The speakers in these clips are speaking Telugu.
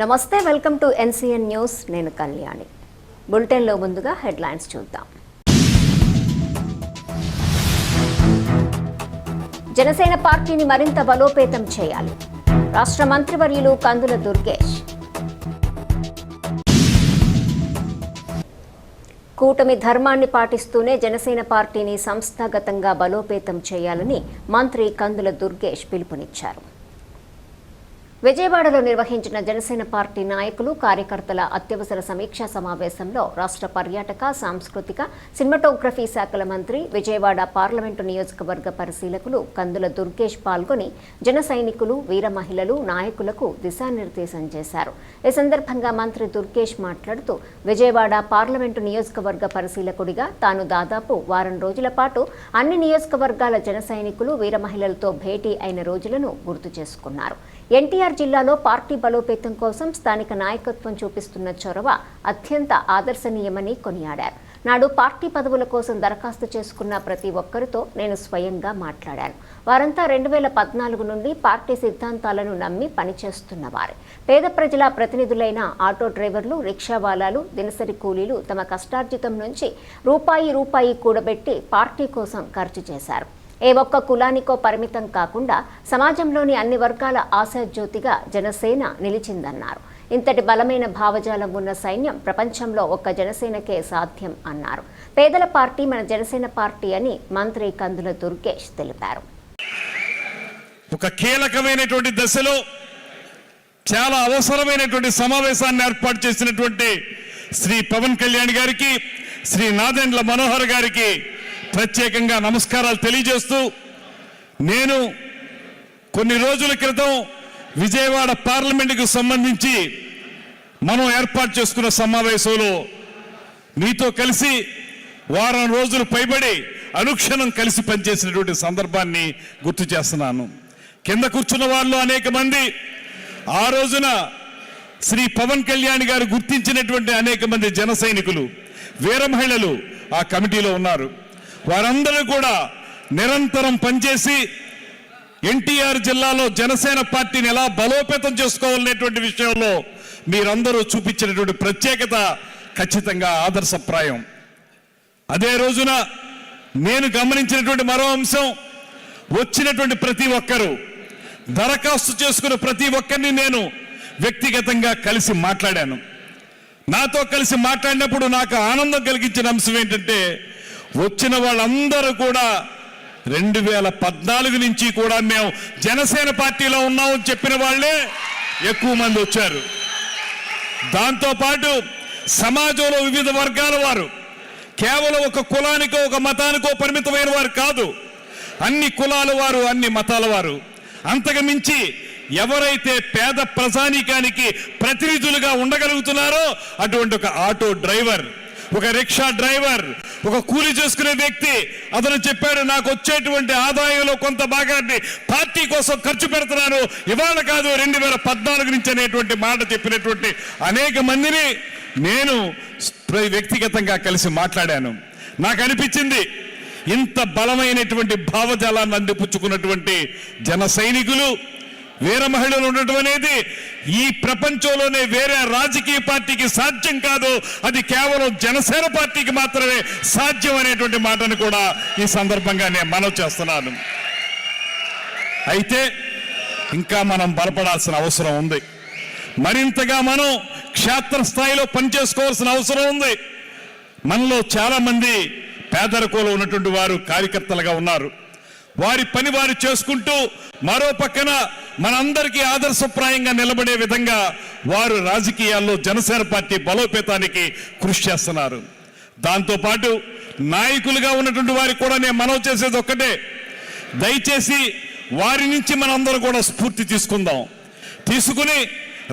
నమస్తే, వెల్కమ్ టు ఎన్సీఎన్ న్యూస్. నేను కళ్యాణి. బులెటిన్లో ముందుగా హెడ్లైన్స్ చూద్దాం. జనసేన పార్టీని మరింత బలోపేతం చేయాలి. రాష్ట్ర మంత్రివర్యులు కందుల దుర్గేష్. కూటమి ధర్మాన్ని పాటిస్తూనే జనసేన పార్టీని సంస్థాగతంగా బలోపేతం చేయాలని మంత్రి కందుల దుర్గేష్ పిలుపునిచ్చారు. విజయవాడలో నిర్వహించిన జనసేన పార్టీ నాయకులు కార్యకర్తల అత్యవసర సమీక్షా సమావేశంలో రాష్ట్ర పర్యాటక, సాంస్కృతిక, సినిమాటోగ్రఫీ శాఖల మంత్రి, విజయవాడ పార్లమెంటు నియోజకవర్గ పరిశీలకులు కందుల దుర్గేష్ పాల్గొని జన సైనికులు, వీర మహిళలు, నాయకులకు దిశానిర్దేశం చేశారు. ఈ సందర్భంగా మంత్రి దుర్గేష్ మాట్లాడుతూ విజయవాడ పార్లమెంటు నియోజకవర్గ పరిశీలకుడిగా తాను దాదాపు వారం రోజుల పాటు అన్ని నియోజకవర్గాల జన సైనికులు, వీర మహిళలతో భేటీ అయిన రోజులను గుర్తు చేసుకున్నారు. ఎన్టీఆర్ జిల్లాలో పార్టీ బలోపేతం కోసం స్థానిక నాయకత్వం చూపిస్తున్న చొరవ అత్యంత ఆదర్శనీయమని కొనియాడారు. నాడు పార్టీ పదవుల కోసం దరఖాస్తు చేసుకున్న ప్రతి ఒక్కరితో నేను స్వయంగా మాట్లాడాను. వారంతా 2014 నుండి పార్టీ సిద్ధాంతాలను నమ్మి పనిచేస్తున్నవారే. పేద ప్రజల ప్రతినిధులైన ఆటో డ్రైవర్లు, రిక్షావాలాలు, దినసరి కూలీలు తమ కష్టార్జితం నుంచి రూపాయి కూడబెట్టి పార్టీ కోసం ఖర్చు చేశారు. ఏ ఒక్క కులానికో పరిమితం కాకుండా సమాజంలోని అన్ని వర్గాల ఆశాజ్యోతిగా జనసేన నిలిచిందన్నారు. ఇంతటి బలమైన భావజాలం ఉన్న సైన్యం ప్రపంచంలో ఒక్క జనసేనకే సాధ్యం అన్నారు. పేదల పార్టీ మన జనసేన పార్టీ అని మంత్రి కందుల దుర్గేష్ తెలిపారు. ఒక కీలకమైనటువంటి దశలో చాలా అవసరమైనటువంటి సమావేశాన్ని ఏర్పాటు చేసినటువంటి శ్రీ పవన్ కళ్యాణ్ గారికి, శ్రీ నాదెండ్ల మనోహర్ గారికి ప్రత్యేకంగా నమస్కారాలు తెలియజేస్తూ, నేను కొన్ని రోజుల క్రితం విజయవాడ పార్లమెంటుకు సంబంధించి మనం ఏర్పాటు చేసుకున్న సమావేశంలో మీతో కలిసి వారం రోజులు పైబడి అనుక్షణం కలిసి పనిచేసినటువంటి సందర్భాన్ని గుర్తు చేస్తున్నాను. కింద కూర్చున్న వాళ్ళు అనేక మంది ఆ రోజున శ్రీ పవన్ కళ్యాణ్ గారు గుర్తించినటువంటి అనేక మంది జన సైనికులు, వీర మహిళలు ఆ కమిటీలో ఉన్నారు. వారందరూ కూడా నిరంతరం పనిచేసి ఎన్టీఆర్ జిల్లాలో జనసేన పార్టీని ఎలా బలోపేతం చేసుకోవాలనేటువంటి విషయంలో మీరందరూ చూపించినటువంటి ప్రత్యేకత ఖచ్చితంగా ఆదర్శప్రాయం. అదే రోజున నేను గమనించినటువంటి మరో అంశం, వచ్చినటువంటి ప్రతి ఒక్కరూ, దరఖాస్తు చేసుకున్న ప్రతి ఒక్కరిని నేను వ్యక్తిగతంగా కలిసి మాట్లాడాను. నాతో కలిసి మాట్లాడినప్పుడు నాకు ఆనందం కలిగించిన అంశం ఏంటంటే, వచ్చిన వాళ్ళందరూ కూడా 2014 నుంచి కూడా మేము జనసేన పార్టీలో ఉన్నామని చెప్పిన వాళ్ళే ఎక్కువ మంది వచ్చారు. దాంతోపాటు సమాజంలో వివిధ వర్గాల వారు, కేవలం ఒక కులానికో ఒక మతానికో పరిమితమైన వారు కాదు, అన్ని కులాల వారు, అన్ని మతాల వారు. అంతకు మించి ఎవరైతే పేద ప్రజానీకానికి ప్రతినిధులుగా ఉండగలుగుతున్నారో అటువంటి ఒక ఆటో డ్రైవర్, ఒక రిక్షా డ్రైవర్, ఒక కూలి చేసుకునే వ్యక్తి, అతను చెప్పాడు, నాకు వచ్చేటువంటి ఆదాయంలో కొంత భాగాన్ని పార్టీ కోసం ఖర్చు పెడుతున్నాను, ఇవాళ కాదు 2014 నుంచి అనేటువంటి మాట చెప్పినటువంటి అనేక మందిని నేను వ్యక్తిగతంగా కలిసి మాట్లాడాను. నాకు అనిపించింది, ఇంత బలమైనటువంటి భావజాలాన్ని అందిపుచ్చుకున్నటువంటి జన సైనికులు, వీర మహిళలు ఉండటం అనేది ఈ ప్రపంచంలోనే వేరే రాజకీయ పార్టీకి సాధ్యం కాదు. అది కేవలం జనసేన పార్టీకి మాత్రమే సాధ్యం అనేటువంటి మాటను కూడా ఈ సందర్భంగా నేను మనవి చేస్తున్నాను. అయితే ఇంకా మనం బలపడాల్సిన అవసరం ఉంది. మరింతగా మనం క్షేత్రస్థాయిలో పనిచేసుకోవాల్సిన అవసరం ఉంది. మనలో చాలా మంది పేదరికంలో ఉన్నటువంటి వారు కార్యకర్తలుగా ఉన్నారు. వారి పని వారు చేసుకుంటూ మరో పక్కన మనందరికీ ఆదర్శప్రాయంగా నిలబడే విధంగా వారు రాజకీయాల్లో జనసేన పార్టీ బలోపేతానికి కృషి చేస్తున్నారు. దాంతోపాటు నాయకులుగా ఉన్నటువంటి వారికి కూడా నేను మనవి చేసేది ఒక్కటే, దయచేసి వారి నుంచి మనందరం కూడా స్ఫూర్తి తీసుకుని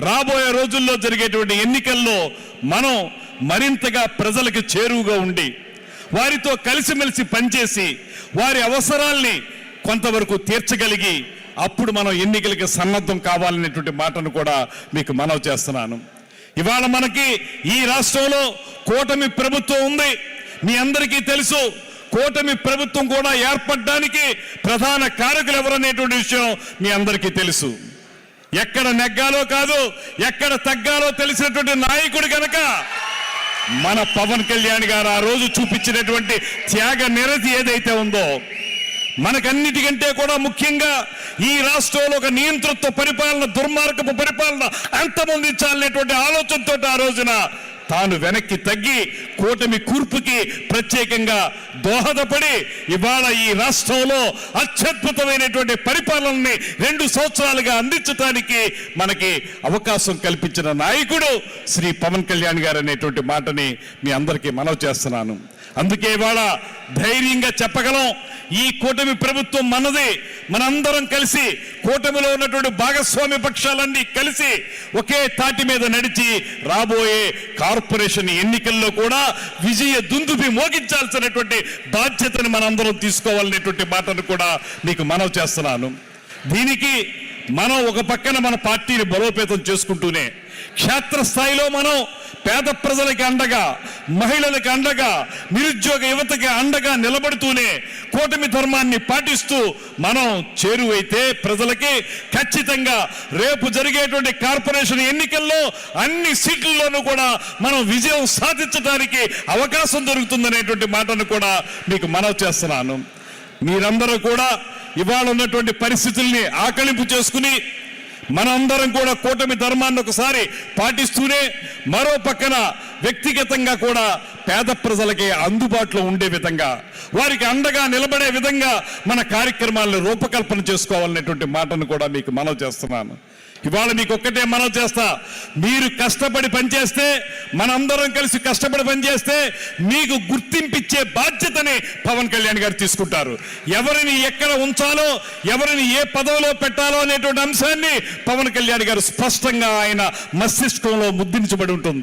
రాబోయే రోజుల్లో జరిగేటువంటి ఎన్నికల్లో మనం మరింతగా ప్రజలకు చేరువుగా ఉండి వారితో కలిసిమెలిసి పనిచేసి వారి అవసరాల్ని కొంతవరకు తీర్చగలిగి అప్పుడు మనం ఎన్నికలకి సన్నద్ధం కావాలనేటువంటి మాటను కూడా మీకు మనవి చేస్తున్నాను. ఇవాళ మనకి ఈ రాష్ట్రంలో కూటమి ప్రభుత్వం ఉంది. మీ అందరికీ తెలుసు, కూటమి ప్రభుత్వం కూడా ఏర్పడడానికి ప్రధాన కారకులు ఎవరనేటువంటి విషయం మీ అందరికీ తెలుసు. ఎక్కడ నెగ్గాలో కాదు, ఎక్కడ తగ్గాలో తెలిసినటువంటి నాయకుడు కనుక మన పవన్ కళ్యాణ్ గారు ఆ రోజు చూపించినటువంటి త్యాగ నిరతి ఏదైతే ఉందో, మనకన్నిటికంటే కూడా ముఖ్యంగా ఈ రాష్ట్రంలో ఒక నియంతృత్వ పరిపాలన, దుర్మార్గపు పరిపాలన అంతమొందించాలనేటువంటి ఆలోచనతో ఆ రోజున తాను వెనక్కి తగ్గి కూటమి కూర్పుకి ప్రత్యేకంగా దోహదపడి ఇవాళ ఈ రాష్ట్రంలో అత్యద్భుతమైనటువంటి పరిపాలనని 2 సంవత్సరాలుగా అందించడానికి మనకి అవకాశం కల్పించిన నాయకుడు శ్రీ పవన్ కళ్యాణ్ గారు అనేటువంటి మాటని మీ అందరికీ మనవి చేస్తున్నాను. అందుకే ఇవాళ ధైర్యంగా చెప్పగలం, ఈ కూటమి ప్రభుత్వం మనది. మనందరం కలిసి కూటమిలో ఉన్నటువంటి భాగస్వామ్య పక్షాలన్నీ కలిసి ఒకే తాటి మీద నడిచి రాబోయే కార్పొరేషన్ ఎన్నికల్లో కూడా విజయ దుందుబి మోగించాల్సినటువంటి బాధ్యతను మనందరం తీసుకోవాలనేటువంటి మాటను కూడా మీకు మనవి చేస్తున్నాను. దీనికి మనం ఒక పక్కన మన పార్టీని బలోపేతం చేసుకుంటూనే క్షేత్రస్థాయిలో మనం పేద ప్రజలకి అండగా, మహిళలకు అండగా, నిరుద్యోగ యువతకి అండగా నిలబడుతూనే కూటమి ధర్మాన్ని పాటిస్తూ మనం చేరువైతే ప్రజలకి ఖచ్చితంగా రేపు జరిగేటువంటి కార్పొరేషన్ ఎన్నికల్లో అన్ని సీట్లలోనూ కూడా మనం విజయం సాధించడానికి అవకాశం దొరుకుతుందనేటువంటి మాటను కూడా మీకు మనవి చేస్తున్నాను. మీరందరూ కూడా ఇవాళ ఉన్నటువంటి పరిస్థితుల్ని ఆకలింపు చేసుకుని మనందరం కూడా కూటమి ధర్మాన్ని ఒకసారి పాటిస్తూనే మరో పక్కన వ్యక్తిగతంగా కూడా పేద ప్రజలకి అందుబాటులో ఉండే విధంగా, వారికి అండగా నిలబడే విధంగా మన కార్యక్రమాలను రూపకల్పన చేసుకోవాలనేటువంటి మాటను కూడా మీకు మనవి చేస్తున్నాను. ఇవాళ మీకు ఒక్కటే మనవి చేస్తా, మీరు కష్టపడి పనిచేస్తే, మనందరం కలిసి కష్టపడి పనిచేస్తే మీకు గుర్తింపిచ్చే బాధ్యతని పవన్ కళ్యాణ్ గారు తీసుకుంటారు. ఎవరిని ఎక్కడ ఉంచాలో, ఎవరిని ఏ పదవిలో పెట్టాలో అనేటువంటి అంశాన్ని పవన్ కళ్యాణ్ గారు స్పష్టంగా ఆయన మస్తిష్కంలో ముద్రించబడి ఉంటుంది.